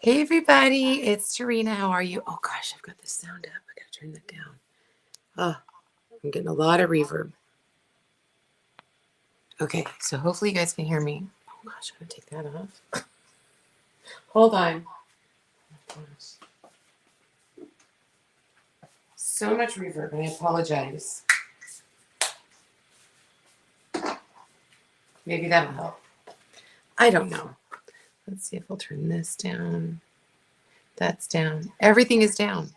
Hey everybody, it's Serena. How are you? Oh gosh, I've got this sound up. I gotta turn that down. Oh, I'm getting a lot of reverb. Okay, so hopefully you guys can hear me. Oh gosh, I'm gonna take that off. Hold on. Oh, gosh. So much reverb, and I apologize. Maybe that'll help. I don't know. Let's see if we'll turn this down. That's down. Everything is down.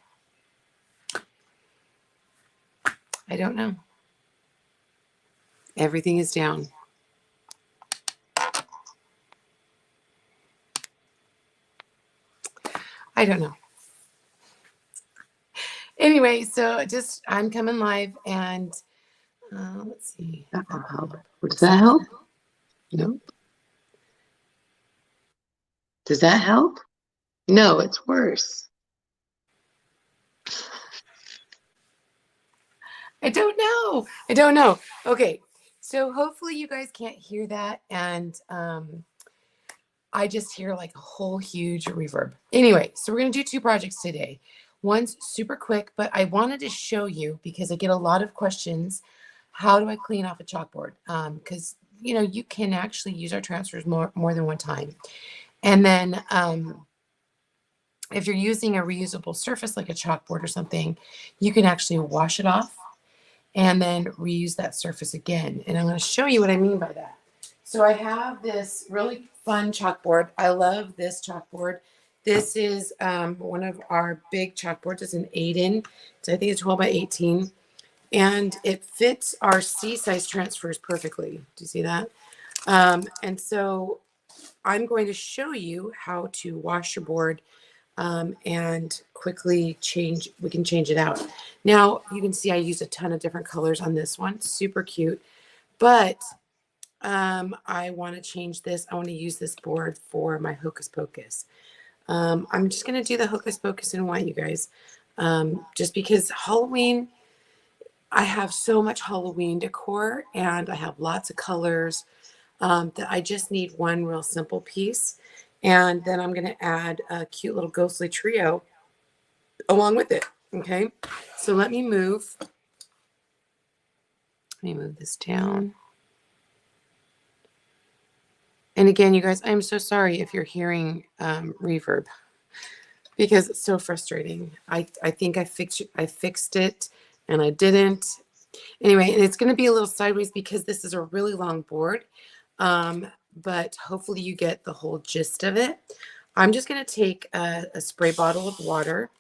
I don't know. Everything is down. I don't know. Anyway, so I'm coming live and let's see. That'll help. Does that help? Nope. Does that help? No, it's worse. I don't know. Okay, so hopefully you guys can't hear that, and I just hear like a whole huge reverb. Anyway, so we're gonna do two projects today. One's super quick, but I wanted to show you because I get a lot of questions. How do I clean off a chalkboard? Because you can actually use our transfers more than one time, and then if you're using a reusable surface like a chalkboard or something, you can actually wash it off and then reuse that surface again. And I'm going to show you what I mean by that. So I have this really fun chalkboard. I love this chalkboard. This is one of our big chalkboards. It's an Aiden. I think it's 12 by 18. And it fits our C-size transfers perfectly. Do you see that? And so I'm going to show you how to wash your board and quickly we can change it out. Now you can see I use a ton of different colors on this one. Super cute. But I want to change this. I want to use this board for my Hocus Pocus. I'm just going to do the Hocus Pocus in white, you guys. Just because Halloween, I have so much Halloween decor and I have lots of colors that I just need one real simple piece. And then I'm going to add a cute little ghostly trio along with it. Okay. So let me move this down. And again, you guys, I'm so sorry if you're hearing reverb because it's so frustrating. I think I fixed it and I didn't. Anyway, and it's going to be a little sideways because this is a really long board. But hopefully you get the whole gist of it. I'm just going to take a spray bottle of water.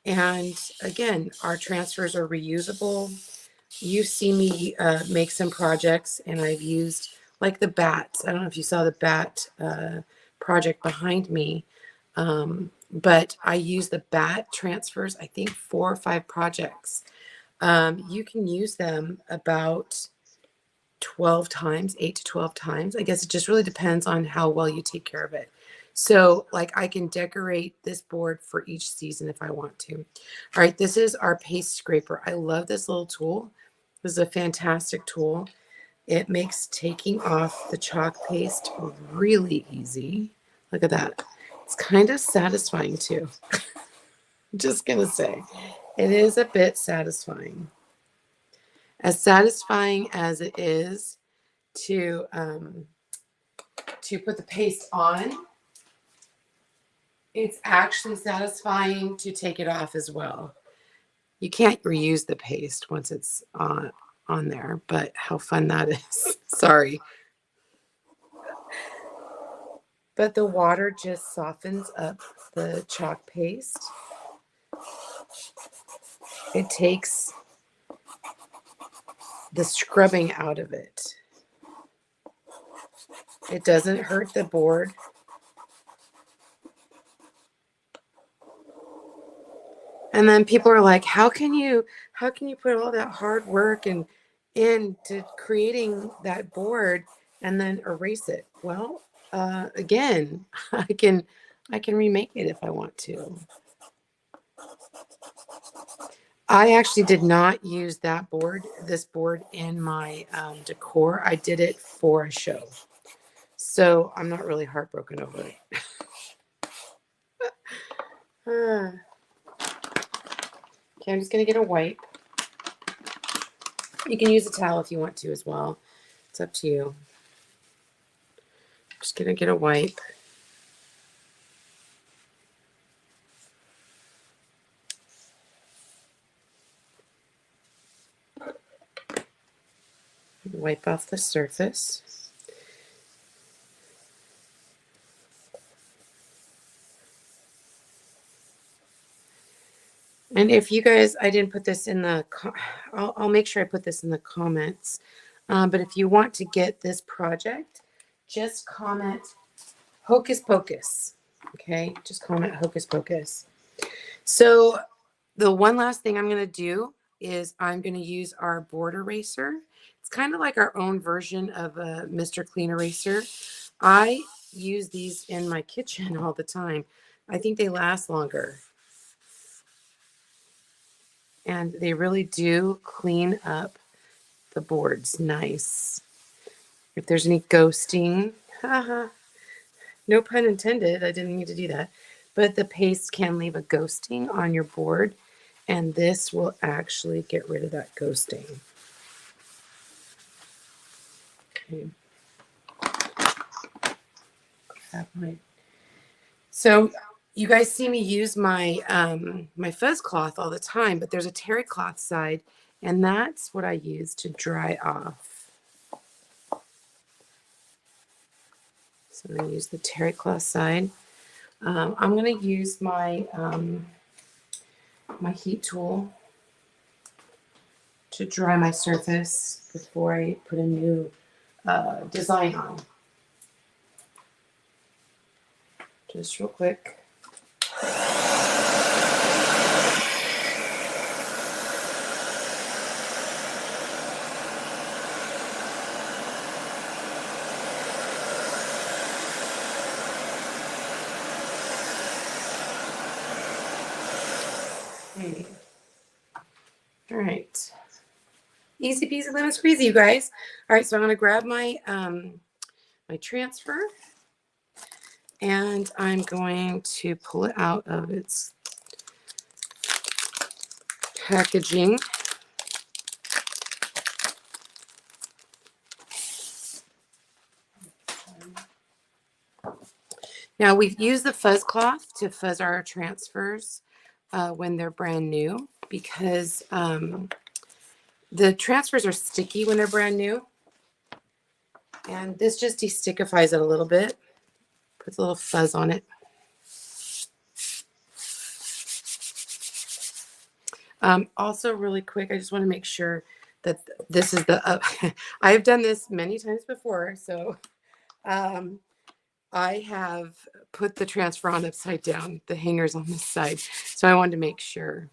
And again, our transfers are reusable. You've seen me make some projects, and I've used like the bats. I don't know if you saw the bat project behind me, but I use the bat transfers, I think 4 or 5 projects. You can use them about 12 times, 8 to 12 times. I guess it just really depends on how well you take care of it. So like I can decorate this board for each season if I want to. All right, this is our paste scraper. I love this little tool. This is a fantastic tool. It makes taking off the chalk paste really easy. Look at that. It's kind of satisfying too. I'm just going to say it is a bit satisfying. As satisfying as it is to put the paste on, it's actually satisfying to take it off as well. You can't reuse the paste once it's on there, but how fun that is. Sorry. But the water just softens up the chalk paste. It takes the scrubbing out of it. It doesn't hurt the board. And then people are like, how can you put all that hard work and into creating that board and then erase it? Well, again, I can remake it if I want to. I actually did not use this board in my decor. I did it for a show. So I'm not really heartbroken over it. Okay, I'm just going to get a wipe. You can use a towel if you want to as well. It's up to you. Just going to get a wipe. Wipe off the surface. And if you guys, I didn't put this in the, I'll make sure I put this in the comments. But if you want to get this project, just comment Hocus Pocus. Okay, just comment Hocus Pocus. So the one last thing I'm going to do is I'm going to use our board eraser. It's kind of like our own version of a Mr. Clean eraser. I use these in my kitchen all the time. I think they last longer. And they really do clean up the boards nice. If there's any ghosting, haha, no pun intended, I didn't mean to do that. But the paste can leave a ghosting on your board, and this will actually get rid of that ghosting. Okay. So you guys see me use my my fuzz cloth all the time, but there's a terry cloth side, and that's what I use to dry off. So I'm going to use the terry cloth side. I'm going to use my my heat tool to dry my surface before I put a new design on. Just real quick. Okay. All right. Easy peasy lemon squeezy, you guys. All right, so I'm going to grab my my transfer, and I'm going to pull it out of its packaging. Now, we've used the fuzz cloth to fuzz our transfers when they're brand new, because the transfers are sticky when they're brand new. And this just destickifies it a little bit, puts a little fuzz on it. Also, really quick, I just want to make sure that this is the up. I have done this many times before, so I have put the transfer on upside down, the hangers on this side. So I wanted to make sure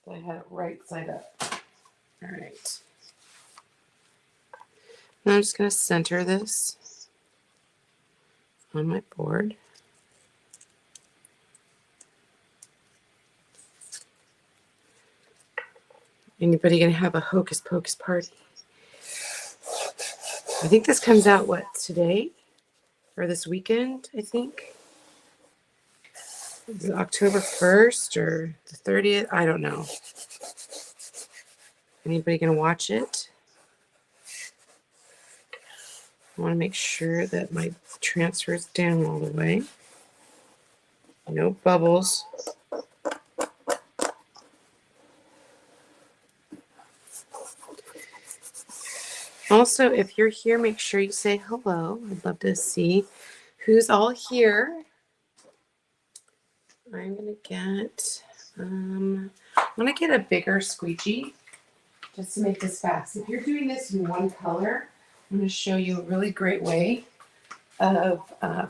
that I had it right side up. All right. Now I'm just going to center this on my board. Anybody going to have a Hocus Pocus party? I think this comes out, what, today? Or this weekend, I think? Is it October 1st or the 30th? I don't know. Anybody going to watch it? I want to make sure that my transfer is down all the way. No bubbles. Also, if you're here, make sure you say hello. I'd love to see who's all here. I'm gonna get a bigger squeegee just to make this fast. If you're doing this in one color, I'm gonna show you a really great way of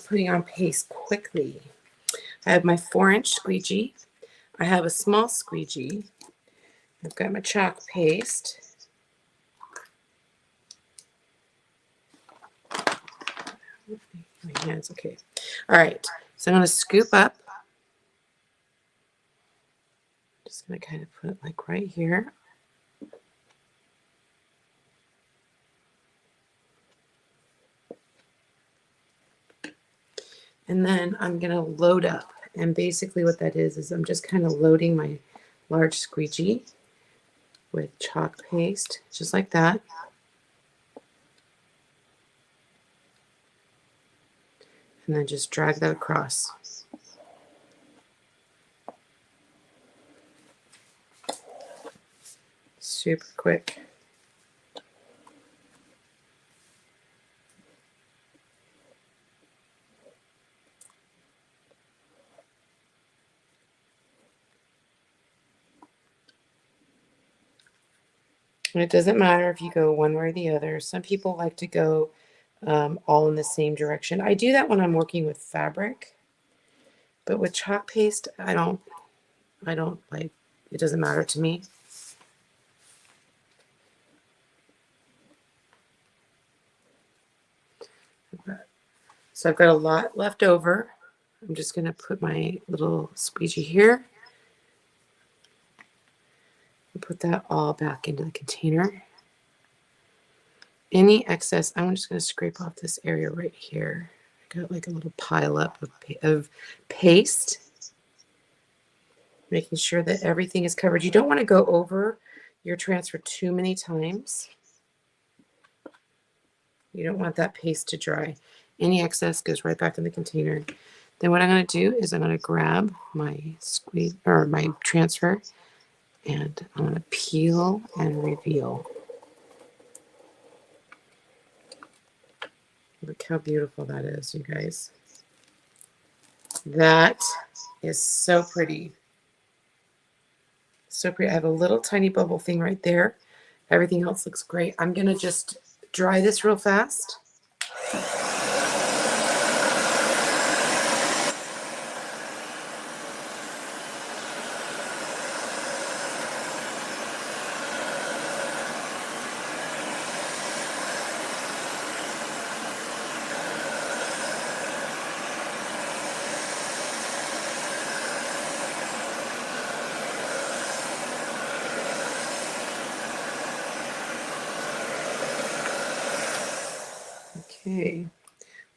putting on paste quickly. I have my 4-inch squeegee. I have a small squeegee. I've got my chalk paste. My hands, okay. All right, so I'm gonna scoop up. Just gonna kind of put it like right here. And then I'm going to load up. And basically what that is I'm just kind of loading my large squeegee with chalk paste, just like that. And then just drag that across. Super quick. And it doesn't matter if you go one way or the other. Some people like to go all in the same direction. I do that when I'm working with fabric, but with chalk paste, I don't like, it doesn't matter to me. So I've got a lot left over. I'm just going to put my little squeegee here and put that all back into the container. Any excess, I'm just going to scrape off this area right here. I got like a little pile up of paste, making sure that everything is covered. You don't want to go over your transfer too many times. You don't want that paste to dry. Any excess goes right back in the container. Then what I'm going to do is I'm going to grab my squeeze or my transfer, and I'm going to peel and reveal. Look how beautiful that is, you guys. That is so pretty. So pretty. I have a little tiny bubble thing right there. Everything else looks great. I'm going to just dry this real fast. Okay,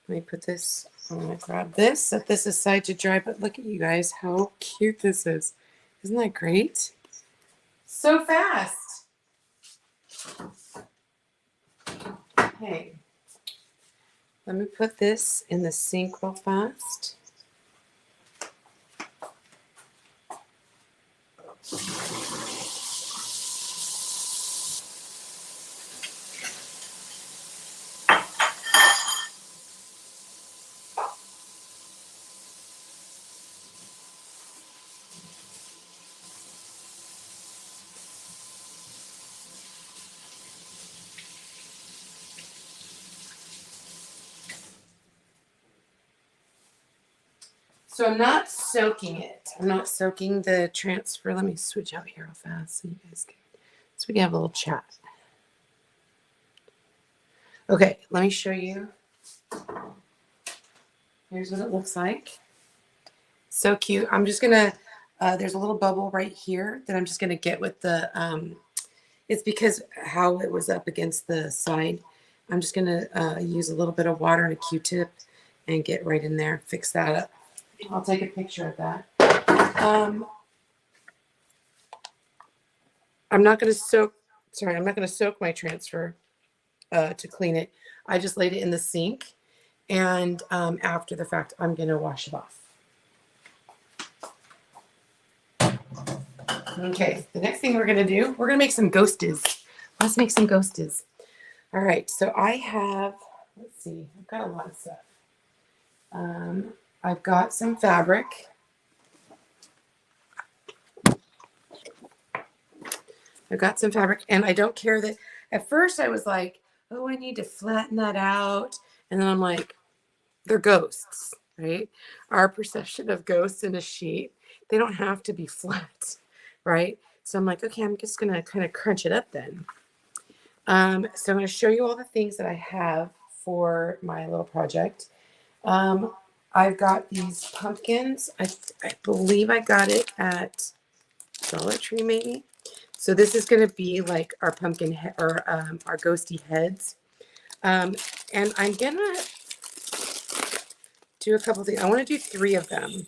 let me put this, I'm going to grab this, set this aside to dry, but look at you guys, how cute this is. Isn't that great? So fast. Okay, let me put this in the sink real fast. So I'm not soaking it. I'm not soaking the transfer. Let me switch out here real fast so you guys can, so we can have a little chat. Okay, let me show you. Here's what it looks like. So cute. I'm just gonna, there's a little bubble right here that I'm just gonna get with the, it's because how it was up against the side. I'm just gonna use a little bit of water and a Q-tip and get right in there, fix that up. I'll take a picture of that. I'm not gonna soak my transfer to clean it. I just laid it in the sink, and after the fact, I'm gonna wash it off. Okay, the next thing we're gonna do, we're gonna make some ghosties. Let's make some ghosties. All right, so I have, let's see, I've got a lot of stuff. I've got some fabric. And I don't care that, at first I was like, oh, I need to flatten that out. And then I'm like, they're ghosts, right? Our perception of ghosts in a sheet, they don't have to be flat, right? So I'm like, okay, I'm just gonna kind of crunch it up then. So I'm gonna show you all the things that I have for my little project. I've got these pumpkins. I believe I got it at Dollar Tree maybe. So this is going to be like our pumpkin or our ghosty heads. And I'm going to do a couple things. I want to do 3 of them.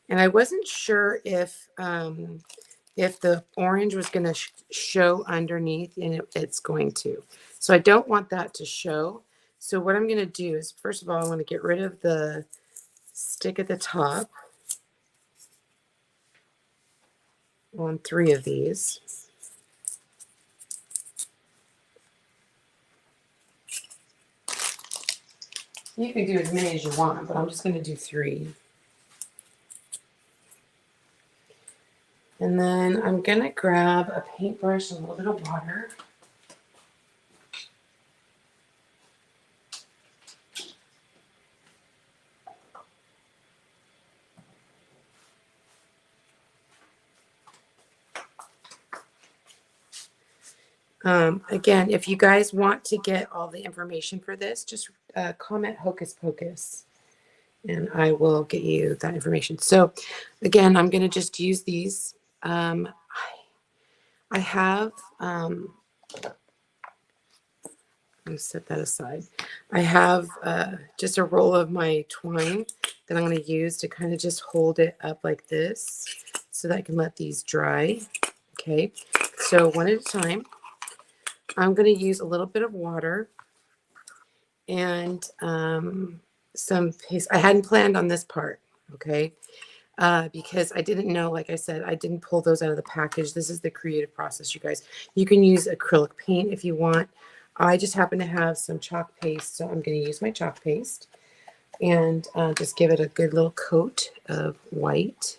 And I wasn't sure if the orange was going to show underneath, and it's going to. So I don't want that to show. So what I'm going to do is, first of all, I want to get rid of the stick at the top on 3 of these. You can do as many as you want, but I'm just going to do 3. And then I'm going to grab a paintbrush and a little bit of water. Again, if you guys want to get all the information for this, just comment Hocus Pocus and I will get you that information. So again, I'm going to just use these. I have, let me set that aside. I have just a roll of my twine that I'm going to use to kind of just hold it up like this so that I can let these dry. Okay, so one at a time. I'm going to use a little bit of water and some paste. I hadn't planned on this part, okay, because I didn't know, like I said, I didn't pull those out of the package. This is the creative process, you guys. You can use acrylic paint if you want. I just happen to have some chalk paste, so I'm going to use my chalk paste and just give it a good little coat of white.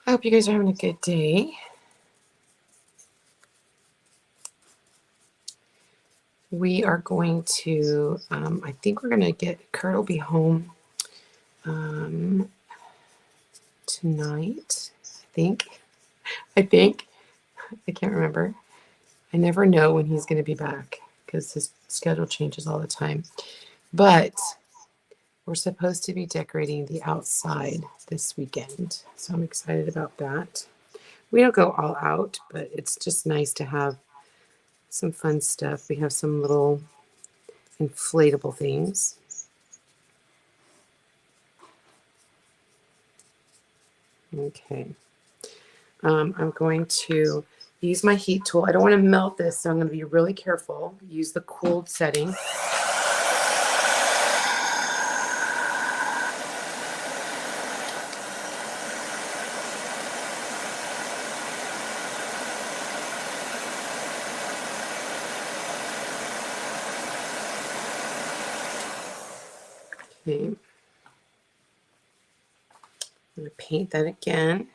I hope you guys are having a good day. We are going to, I think we're going to get, Kurt will be home tonight, I think. I can't remember. I never know when he's going to be back because his schedule changes all the time. But we're supposed to be decorating the outside this weekend. So I'm excited about that. We don't go all out, but it's just nice to have some fun stuff. We have some little inflatable things. Okay. I'm going to use my heat tool. I don't want to melt this, so I'm going to be really careful. Use the cooled setting. Okay. I'm going to paint that again.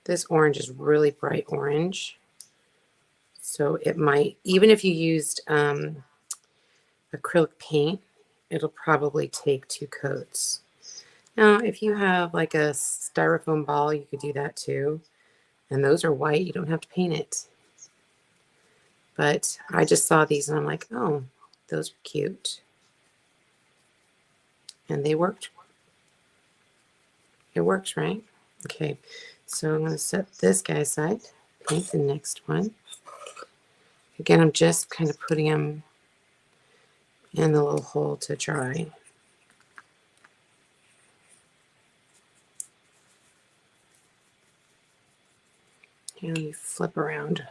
This orange is really bright orange. So it might, even if you used acrylic paint, it'll probably take 2 coats. Now, if you have like a styrofoam ball, you could do that too. And those are white. You don't have to paint it. But I just saw these and I'm like, oh, those are cute. And they worked. It works, right? Okay. So I'm going to set this guy aside. Paint the next one. Again, I'm just kind of putting them in the little hole to dry. And you flip around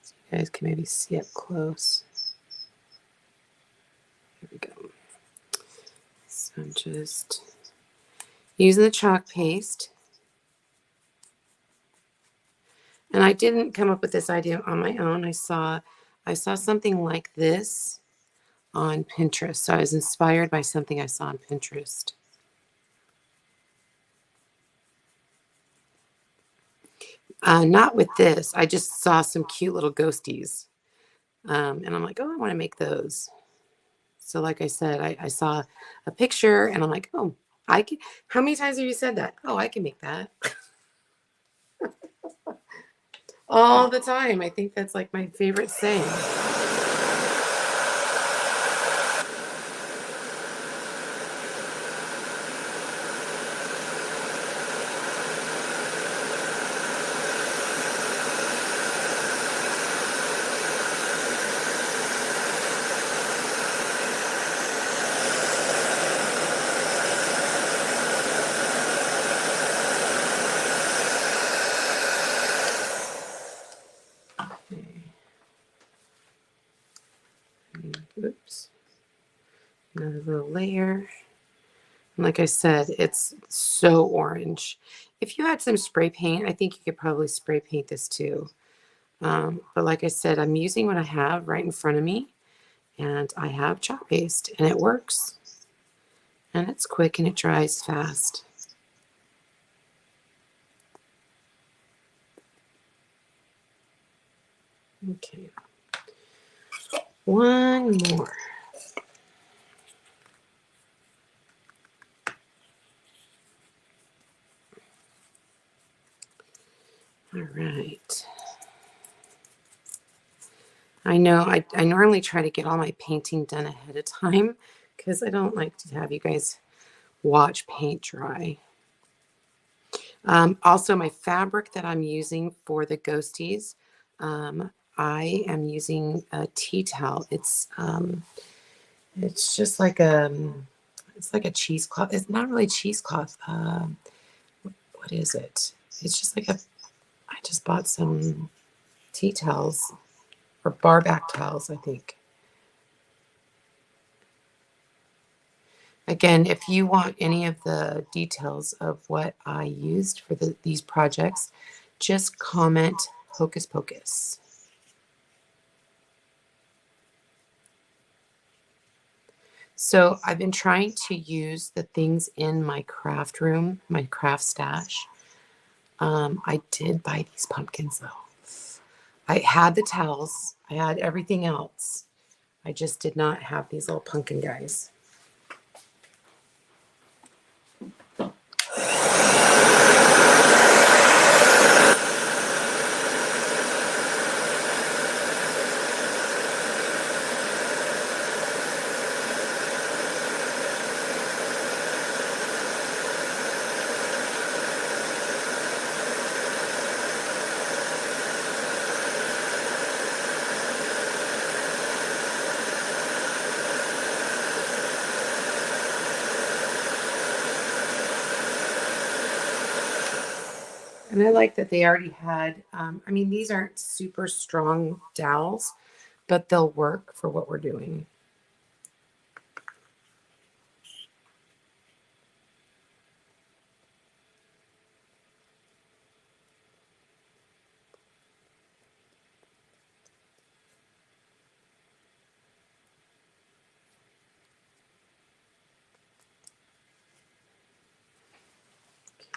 so you guys can maybe see up close. Here we go. So I'm just using the chalk paste. And I didn't come up with this idea on my own. I saw something like this on Pinterest. So I was inspired by something I saw on Pinterest. Not with this. I just saw some cute little ghosties. And I'm like, oh, I want to make those. So like I said, I saw a picture and I'm like, oh, I can. How many times have you said that? Oh, I can make that. all the time. I think that's like my favorite saying. Oops. Another little layer. And like I said, it's so orange. If you had some spray paint, I think you could probably spray paint this too. But like I said, I'm using what I have right in front of me, and I have chalk paste, and it works. And it's quick and it dries fast. Okay. One more. All right. I know I normally try to get all my painting done ahead of time because I don't like to have you guys watch paint dry. Also, my fabric that I'm using for the ghosties, I am using a tea towel. It's just like it's like a cheesecloth. It's not really cheesecloth. What is it? It's just like I just bought some tea towels or bar back towels, I think. Again, if you want any of the details of what I used for these projects, just comment Hocus Pocus. So I've been trying to use the things in my craft room, my craft stash. I did buy these pumpkins though. I had the towels, I had everything else. I just did not have these little pumpkin guys. And I like that they already had, I mean, these aren't super strong dowels, but they'll work for what we're doing.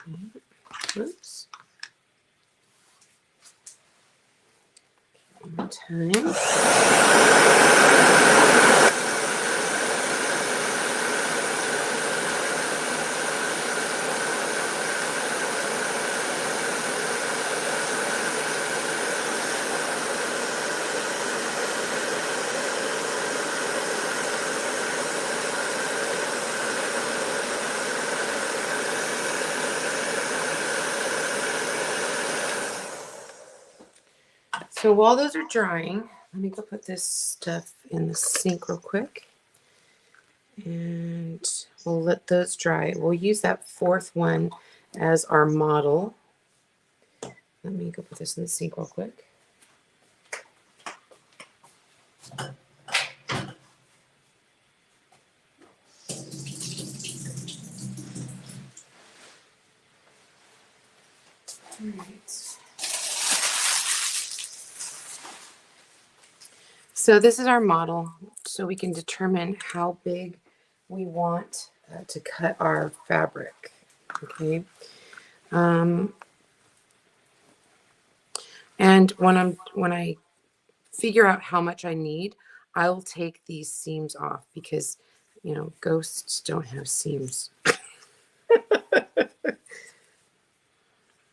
Okay. Oops. One more time. So while those are drying, let me go put this stuff in the sink real quick. And we'll let those dry. We'll use that fourth one as our model. Let me go put this in the sink real quick. All right. So this is our model, so we can determine how big we want to cut our fabric. Okay. And when I figure out how much I need, I'll take these seams off because, you know, ghosts don't have seams.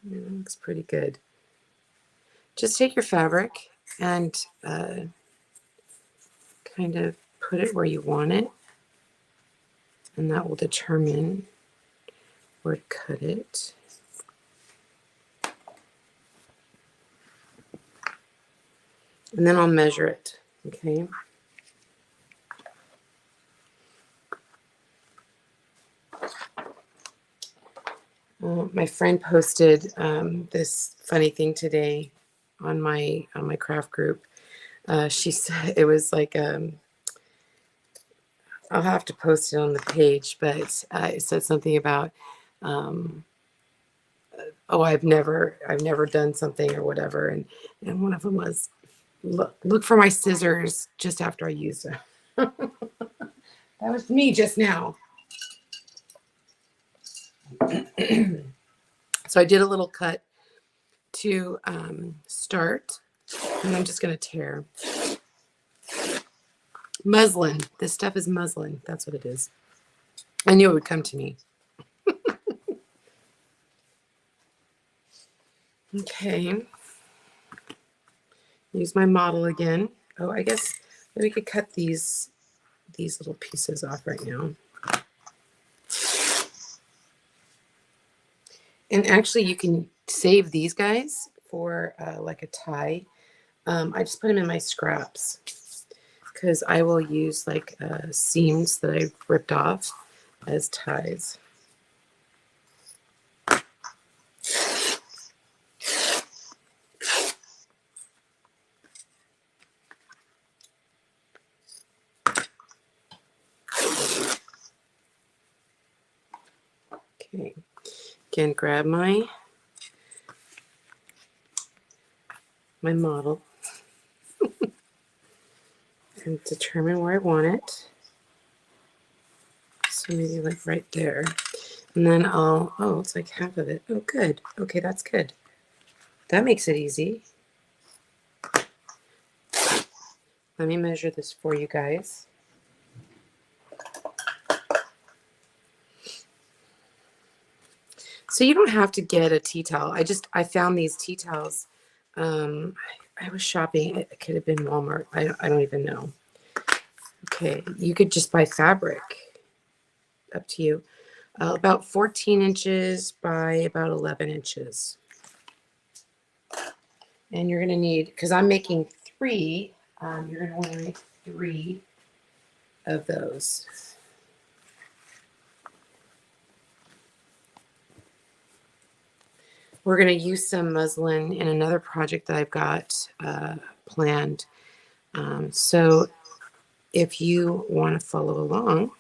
It looks pretty good. just take your fabric and kind of put it where you want it, and that will determine where to cut it. And then I'll measure it, okay? My friend posted this funny thing today on my craft group. She said it was like I'll have to post it on the page, but it said something about oh, I've never done something or whatever, and one of them was look for my scissors just after I use them. That was me just now. So I did a little cut to start, and I'm just going to tear. Muslin. This stuff is muslin. That's what it is. I knew it would come to me. Okay. Use my model again. Oh, I guess we could cut these little pieces off right now. And actually, you can save these guys for like a tie. I just put them in my scraps because I will use like seams that I've ripped off as ties. Okay, again, grab my model and determine where I want it. So maybe like right there. And then oh, it's like half of it. Oh, good. Okay, that's good. That makes it easy. Let me measure this for you guys. So you don't have to get a tea towel. I found these tea towels. I was shopping. It could have been Walmart. I don't even know. Okay, you could just buy fabric. Up to you. About 14 inches by about 11 inches. And you're going to need, because I'm making 3, you're going to want to make 3 of those. We're going to use some muslin in another project that I've got planned. So if you want to follow along,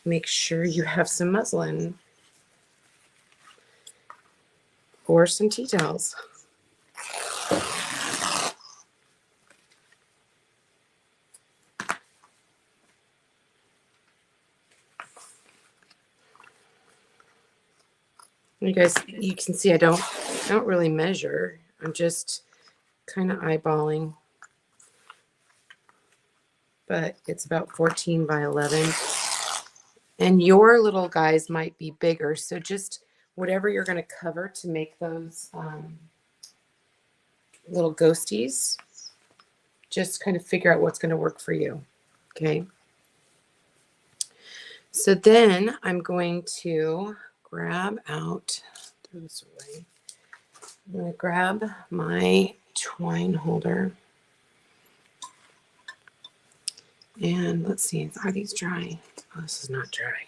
make sure you have some muslin or some tea towels. You guys, you can see I don't really measure. I'm just kind of eyeballing. But it's about 14 by 11. And your little guys might be bigger. So just whatever you're going to cover to make those little ghosties, just kind of figure out what's going to work for you. Okay. So then I'm going to grab out, throw this away. I'm going to grab my twine holder. And let's see, are these dry? Oh, this is not dry.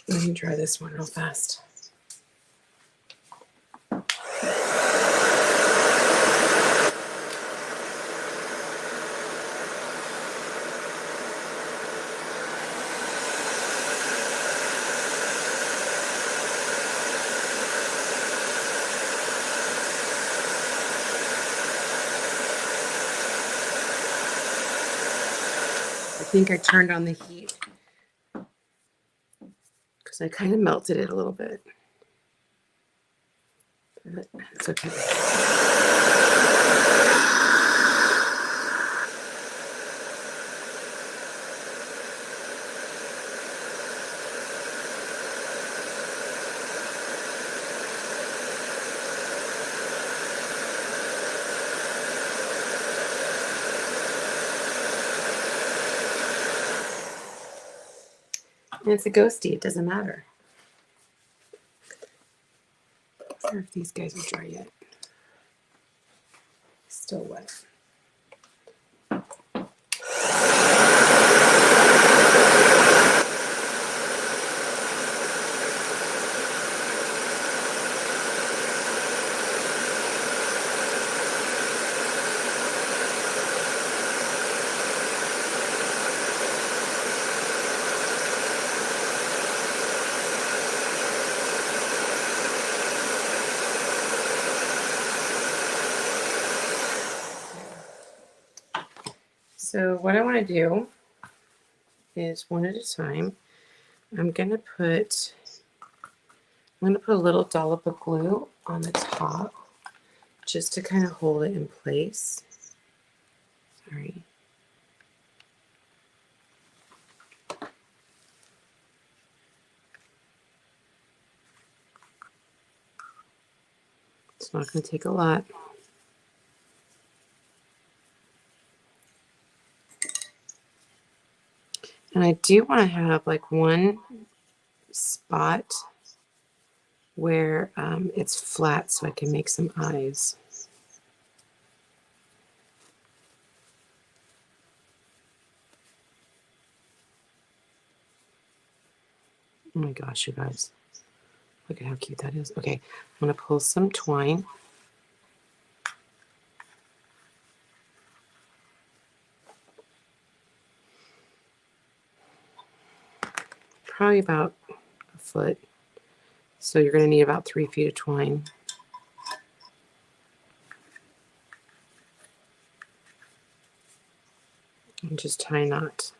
Let me try this one real fast. I think I turned on the heat because I kind of melted it a little bit. But it's okay. And it's a ghosty. It doesn't matter. I wonder if these guys are dry yet. Still wet. So what I want to do is one at a time. I'm gonna put a little dollop of glue on the top just to kind of hold it in place. Sorry. It's not going to take a lot. And I do want to have like one spot where it's flat so I can make some eyes. Oh my gosh, you guys. Look at how cute that is. Okay, I'm going to pull some twine. Probably about a foot. So you're going to need about 3 feet of twine. And just tie a knot.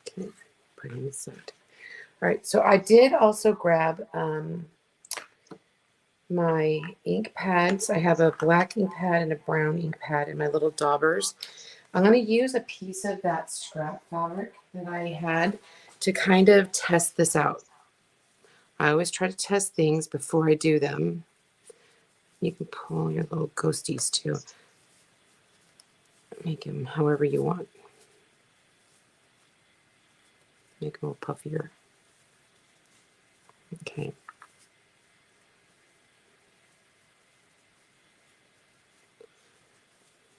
Okay, put it inside. All right, so I did also grab my ink pads. I have a black ink pad and a brown ink pad in my little daubers. I'm going to use a piece of that scrap fabric that I had to kind of test this out. I always try to test things before I do them. You can pull your little ghosties too. Make them however you want. Make them a little puffier. Okay.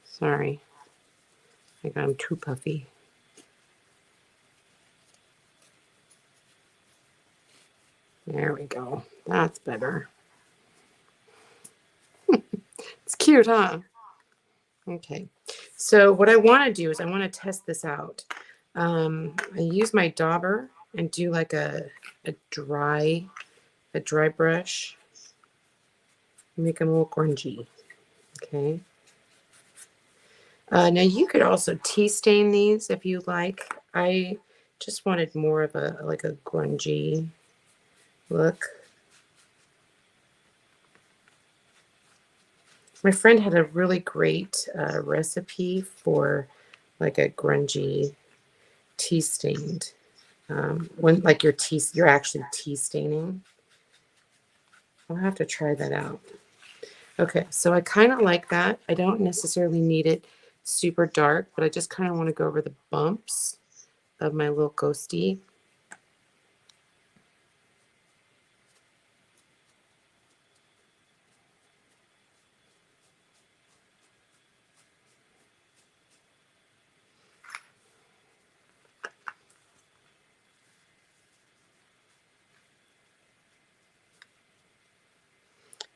Sorry. I got them too puffy. There we go. That's better. It's cute, huh? Okay. So what I want to do is I want to test this out. I use my dauber and do like a dry brush. Make them a little grungy. Okay. Now you could also tea stain these if you like. I just wanted more of a like a grungy look. My friend had a really great recipe for like a grungy tea stained. When like you're actually tea staining. I'll have to try that out. Okay, so I kind of like that. I don't necessarily need it super dark, but I just kind of want to go over the bumps of my little ghosty.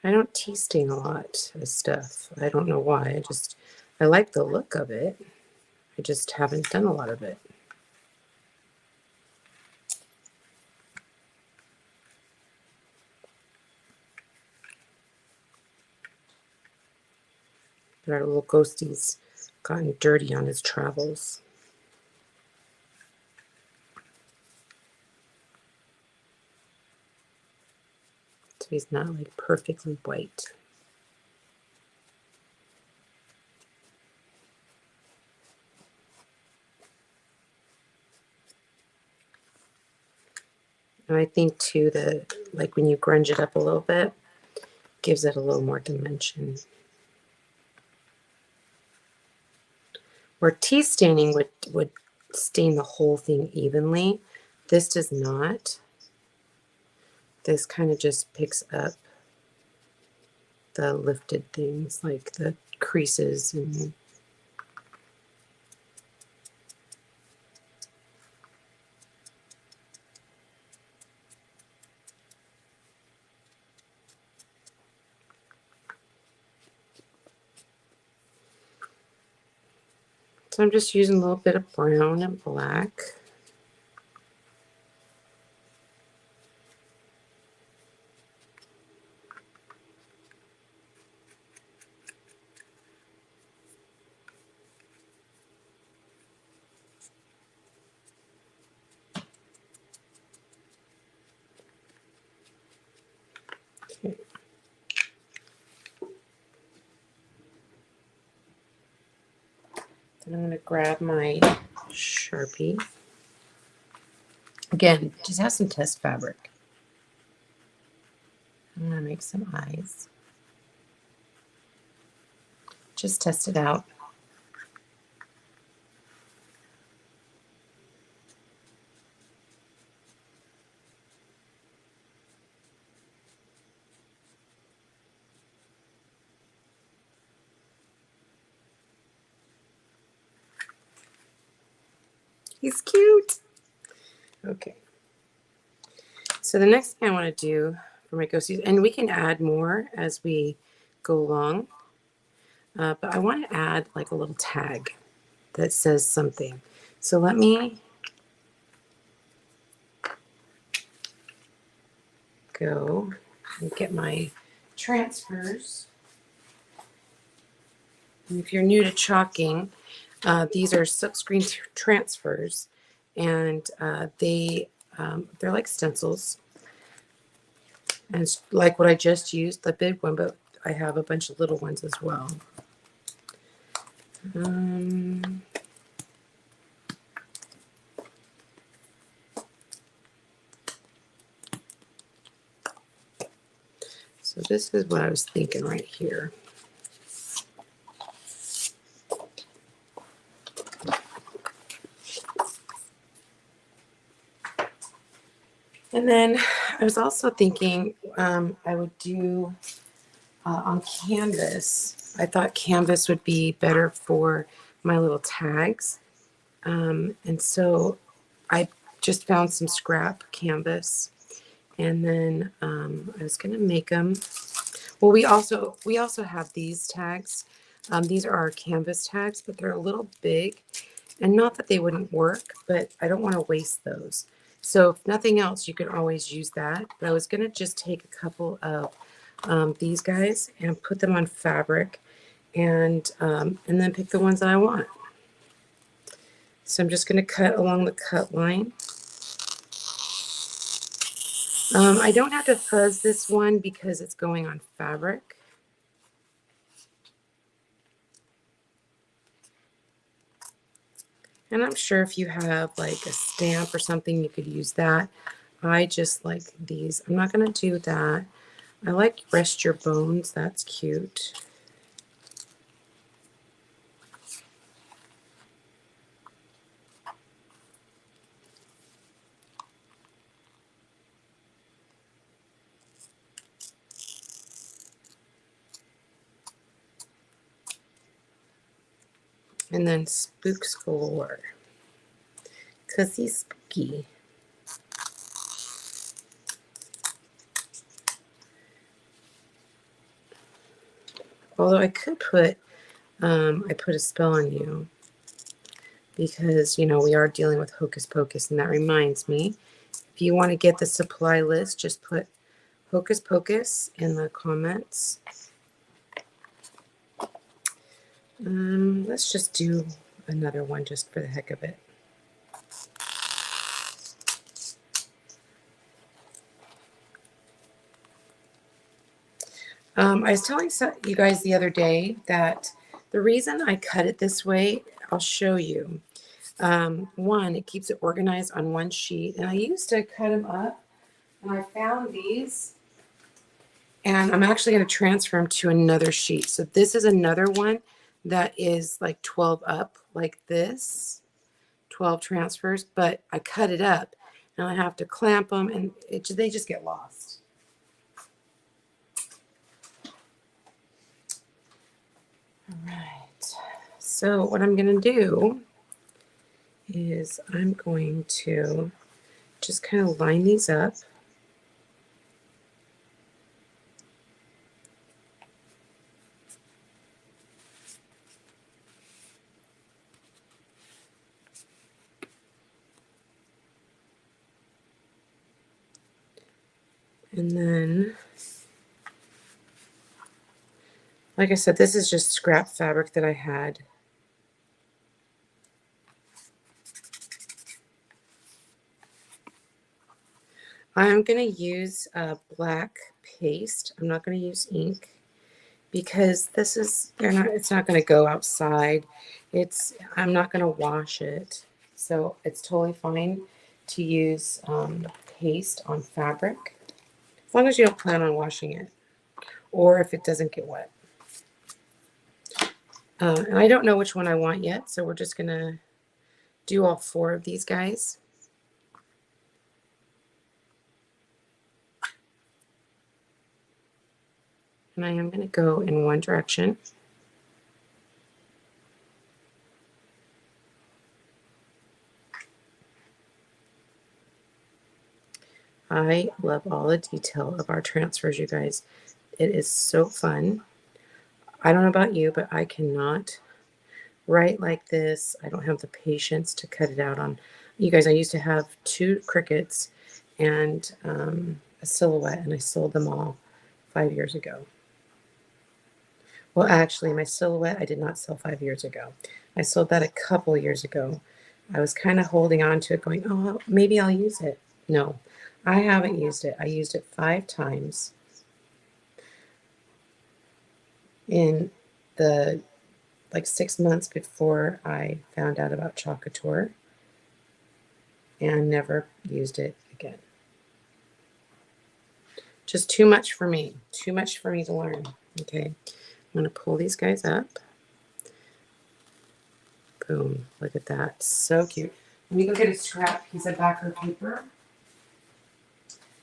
I don't tea stain a lot of stuff. I don't know why. I like the look of it. I just haven't done a lot of it. But our little ghosty's gotten dirty on his travels. So he's not like perfectly white. And I think too that like when you grunge it up a little bit, gives it a little more dimension. Where tea staining would stain the whole thing evenly. This does not. This kind of just picks up the lifted things like the creases and so I'm just using a little bit of brown and black. Okay. Then I'm going to grab my Sharpie. Again, just have some test fabric. I'm going to make some eyes. Just test it out. He's cute. Okay. So the next thing I want to do for my ghosties, and we can add more as we go along, but I want to add like a little tag that says something. So let me go and get my transfers. And if you're new to chalking, these are silkscreen transfers, and they're like stencils. And it's like what I just used, the big one, but I have a bunch of little ones as well. So this is what I was thinking right here. And then I was also thinking I would do on canvas. I thought canvas would be better for my little tags. And so I just found some scrap canvas. And then I was going to make them. Well, we also have these tags. These are our canvas tags, but they're a little big. And not that they wouldn't work, but I don't want to waste those. So if nothing else, you can always use that. But I was going to just take a couple of these guys and put them on fabric and then pick the ones that I want. So I'm just going to cut along the cut line. I don't have to fuzz this one because it's going on fabric. And I'm sure if you have like a stamp or something, you could use that. I just like these. I'm not going to do that. I like Rest Your Bones. That's cute. And then Spooks Galore. Because he's spooky. Although I could put, I put a spell on you. Because, you know, we are dealing with Hocus Pocus. And that reminds me, if you want to get the supply list, just put Hocus Pocus in the comments. Let's just do another one just for the heck of it. I was telling you guys the other day that the reason I cut it this way, I'll show you. One, it keeps it organized on one sheet. And I used to cut them up, and I found these. And I'm actually going to transfer them to another sheet. So this is another one that is like 12 up, like this, 12 transfers, but I cut it up and I have to clamp them and they just get lost. All right. So what I'm going to do is I'm going to just kind of line these up. And then, like I said, this is just scrap fabric that I had. I'm going to use black paste. I'm not going to use ink because this is, it's not going to go outside. I'm not going to wash it. So it's totally fine to use paste on fabric as long as you don't plan on washing it or if it doesn't get wet. And I don't know which one I want yet, so we're just going to do all 4 of these guys. And I am going to go in one direction. I love all the detail of our transfers, you guys. It is so fun. I don't know about you, but I cannot write like this. I don't have the patience to cut it out on. You guys, I used to have 2 crickets and a silhouette, and I sold them all 5 years ago. Well, actually, my silhouette I did not sell 5 years ago. I sold that a couple years ago. I was kind of holding on to it going, oh, maybe I'll use it. No, I haven't used it. I used it 5 times in the 6 months before I found out about Chocator and never used it again. Just too much for me. Too much for me to learn. Okay, I'm going to pull these guys up. Boom. Look at that. So cute. Let me go get a scrap piece of backer paper.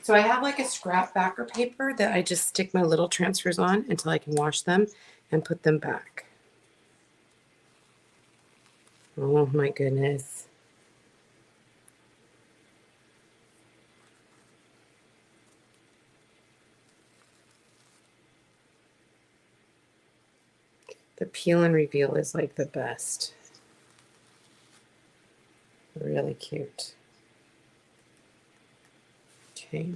So I have like a scrap backer paper that I just stick my little transfers on until I can wash them and put them back. Oh my goodness. The peel and reveal is like the best. Really cute. Okay.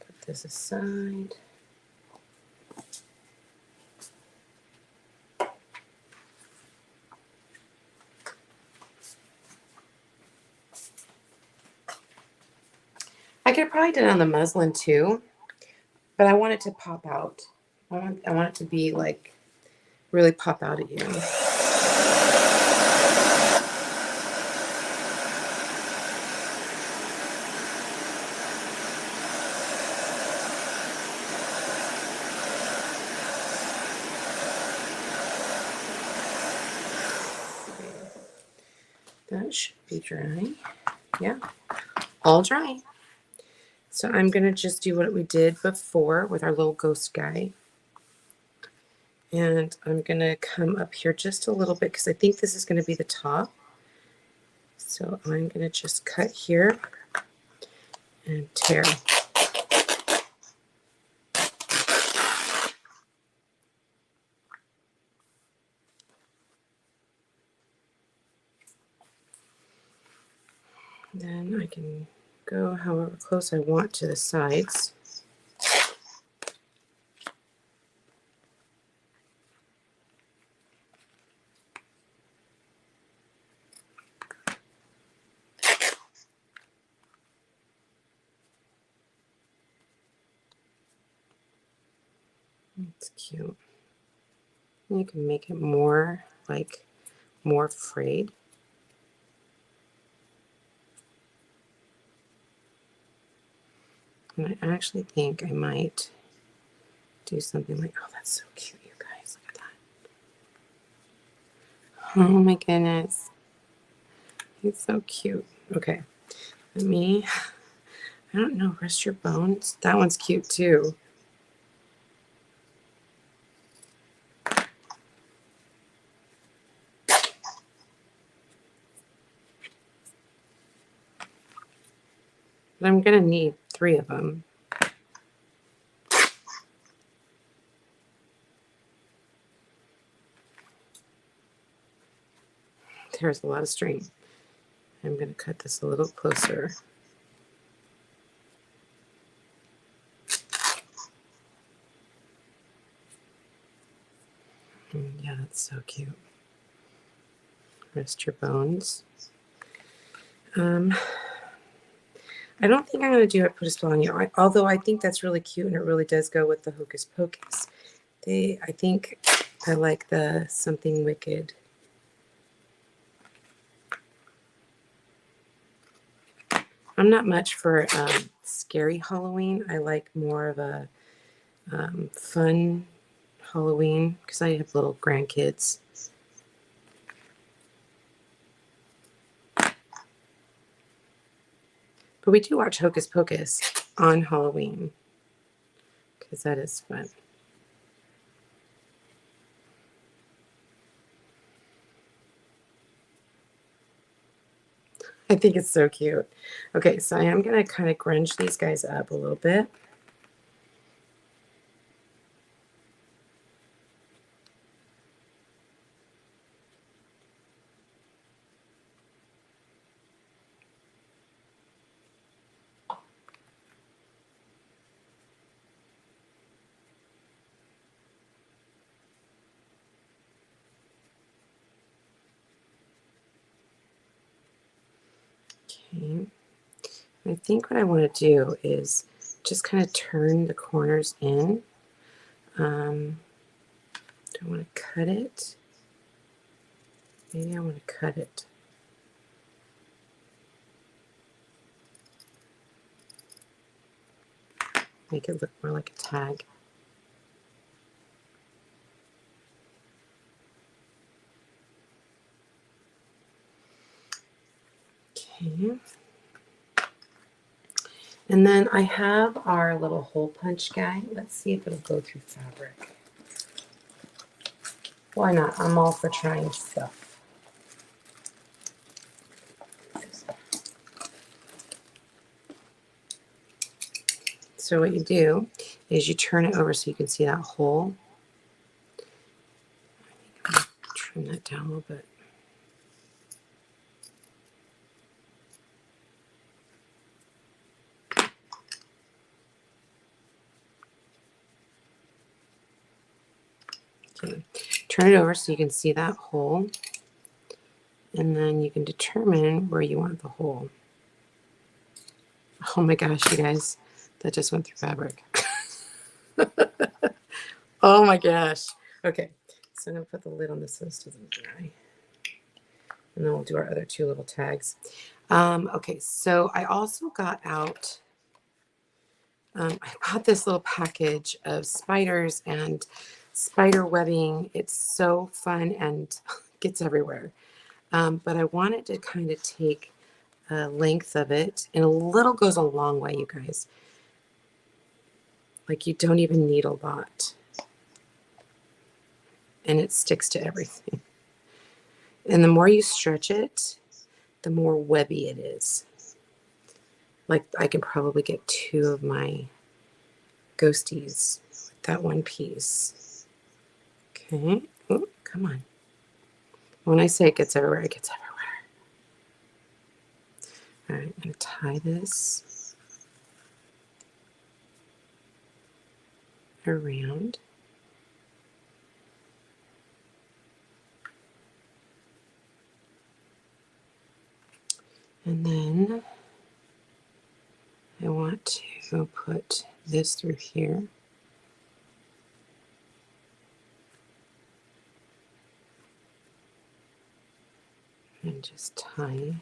Put this aside. I could probably do it on the muslin too, but I want it to pop out. I want it to be like really pop out at you. That should be dry. Yeah, all dry. So I'm going to just do what we did before with our little ghost guy. And I'm going to come up here just a little bit because I think this is going to be the top. So I'm going to just cut here and tear. Then I can go however close I want to the sides. It's cute. You can make it more frayed. And I actually think I might do something like, oh, that's so cute, you guys. Look at that. Oh my goodness. He's so cute. Okay. Let me, I don't know, rest your bones. That one's cute too. But I'm going to need 3 of them. There's a lot of string. I'm going to cut this a little closer. Yeah, that's so cute. Rest your bones. I don't think I'm going to do it, put a spell on you, although I think that's really cute and it really does go with the Hocus Pocus. I think I like the something wicked. I'm not much for scary Halloween. I like more of a fun Halloween because I have little grandkids. But we do watch Hocus Pocus on Halloween because that is fun. I think it's so cute. Okay, so I am going to kind of grunge these guys up a little bit. Okay. I think what I want to do is just kind of turn the corners in. Do I want to cut it? Maybe I want to cut it. Make it look more like a tag. Okay. And then I have our little hole punch guy. Let's see if it'll go through fabric. Why not? I'm all for trying stuff. So what you do is you turn it over so you can see that hole. I think I'm going to trim that down a little bit. Okay. Turn it over so you can see that hole. And then you can determine where you want the hole. Oh my gosh, you guys, that just went through fabric. Oh my gosh. Okay, so I'm going to put the lid on this so this doesn't dry. And then we'll do our other 2 little tags. Okay, so I also got out, I bought this little package of spiders and spider webbing. It's so fun and gets everywhere. But I wanted to kind of take a length of it, and a little goes a long way, you guys. Like, you don't even need a lot. And it sticks to everything. And the more you stretch it, the more webby it is. Like, I can probably get 2 of my ghosties with that one piece. Okay. Oh, come on. When I say it gets everywhere, it gets everywhere. All right, I'm going to tie this around. And then I want to put this through here. And just tie.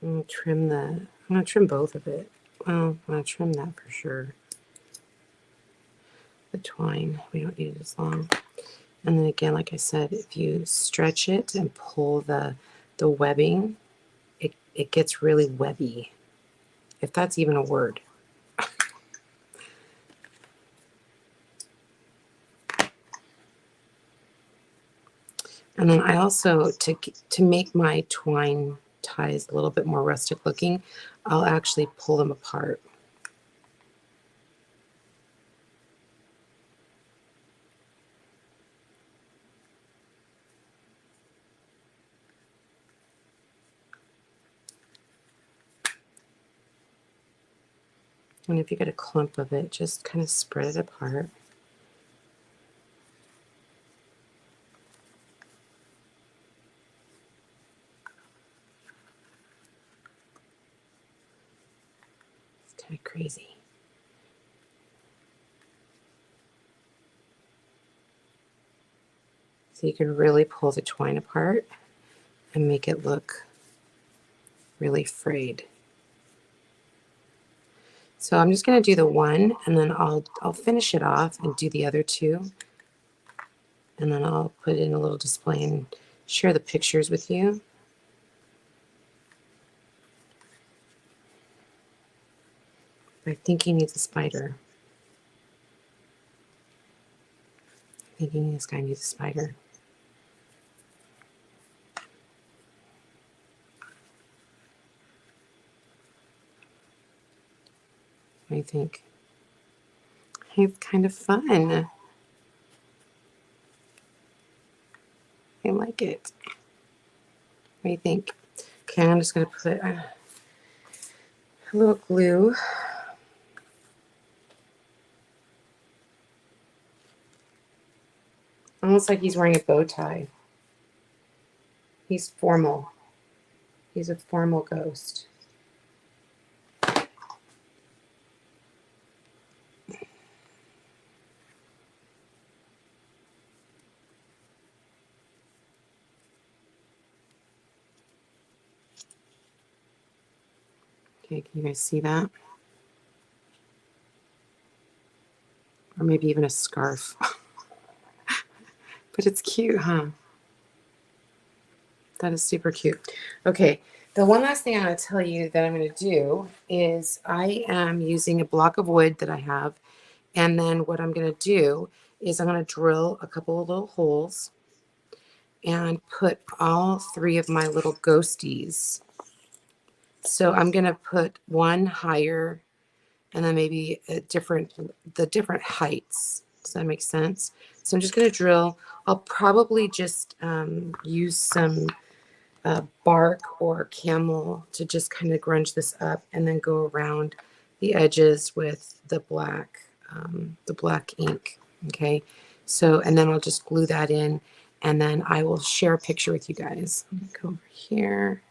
I'm gonna trim both of it. Well, I'm gonna trim that for sure. The twine, we don't need it as long. And then again, like I said, if you stretch it and pull the webbing, it gets really webby, if that's even a word. And then I also, to make my twine ties a little bit more rustic looking, I'll actually pull them apart. And if you get a clump of it, just kind of spread it apart. It's kind of crazy. So you can really pull the twine apart and make it look really frayed. So I'm just going to do the one, and then I'll finish it off and do the other two. And then I'll put in a little display and share the pictures with you. I think he needs a spider. I think this guy needs a spider. What do you think? It's kind of fun. I like it. What do you think? Okay, I'm just going to put a little glue. Almost like he's wearing a bow tie. He's formal. He's a formal ghost. Okay, can you guys see that? Or maybe even a scarf. But it's cute, huh? That is super cute. Okay, the one last thing I'm going to tell you that I'm going to do is I am using a block of wood that I have. And then what I'm going to do is I'm going to drill a couple of little holes and put all three of my little ghosties. So I'm going to put one higher and then maybe the different heights. Does that make sense? So I'm just going to drill. I'll probably just use some bark or camel to just kind of grunge this up and then go around the edges with the black ink. Okay. So, and then I'll just glue that in and then I will share a picture with you guys. I'm going to go over here.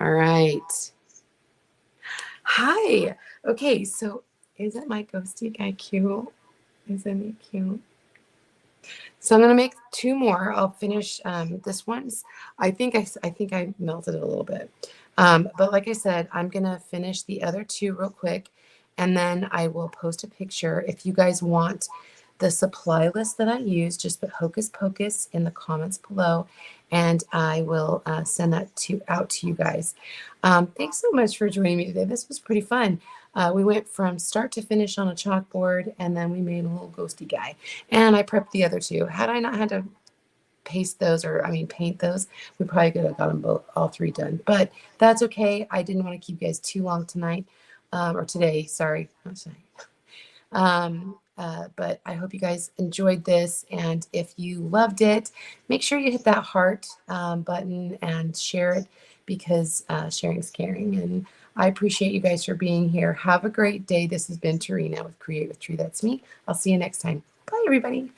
All right. Hi. Okay. So isn't my ghosty guy cute? Isn't he cute? So I'm going to make two more. I'll finish this one's. I think I melted it a little bit. But like I said, I'm going to finish the other two real quick. And then I will post a picture. If you guys want the supply list that I use, just put Hocus Pocus in the comments below. And I will send that out to you guys. Thanks so much for joining me today. This was pretty fun. We went from start to finish on a chalkboard, and then we made a little ghosty guy. And I prepped the other two. Had I not had to paint those, we probably could have got them all three done. But that's okay. I didn't want to keep you guys too long tonight, or today. Sorry, not tonight. But I hope you guys enjoyed this. And if you loved it, make sure you hit that heart button and share it because sharing is caring. And I appreciate you guys for being here. Have a great day. This has been Tarina with Create with Tree. That's me. I'll see you next time. Bye, everybody.